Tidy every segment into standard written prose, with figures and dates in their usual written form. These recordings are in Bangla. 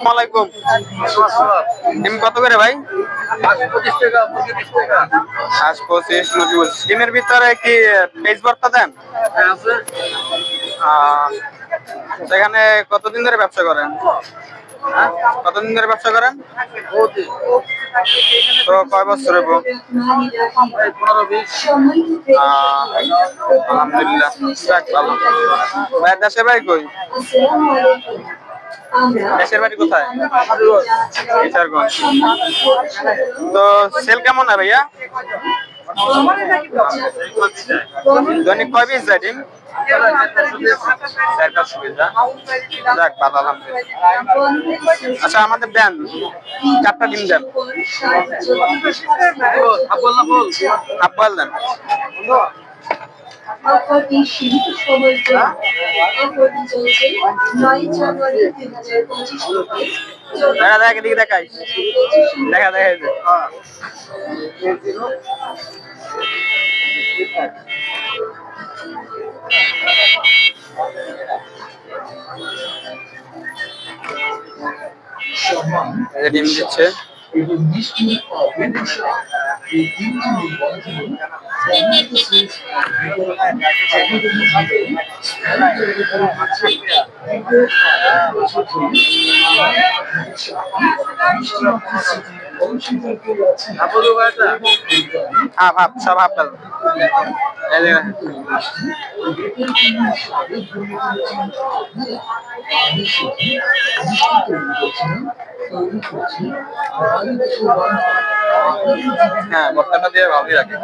আসসালামাইকুম। ডিম কত করে ভাই? 25 মুরগি বলছি। ডিমের ভিতরে কি পেঁয়াজ ভর্তা দেন? সেখানে কতদিন ধরে ব্যবসা করেন? কতদিন ধরে ব্যবসা করেন? তো কয় বছর হইব? আলহামদুলিল্লাহ, যাক ভালো। ভাই দেশের বাড়ি কই? দেশের বাড়ি কোথায়? কিশোরগঞ্জ। তো সেল কেমন হয় ভাইয়া? দৈনিক কয় পিস যায় ডিম? 4-5 পিস। যাক ভালো, আলহামদুলিল্লাহ। আচ্ছা আমাদের দেন 4টা ডিম দেন। হাফ বয়েল দেন। অফারটি সীমিত সময়ের জন্য। অফারটি চলছে 9 জানুয়ারি 2025 থেকে। দেখা এদিকে দেখাই, দেখা এই যে ডিম দিচ্ছে। এবং নিশ্চয়ই পাবেন এই তিনটি নির্বাচন হাফ সব হাফ ডাল। হ্যাঁ বর্তাটা দিয়ে ভালোই রাখে।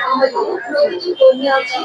আমাদের প্রতিটি কর্মী আছে।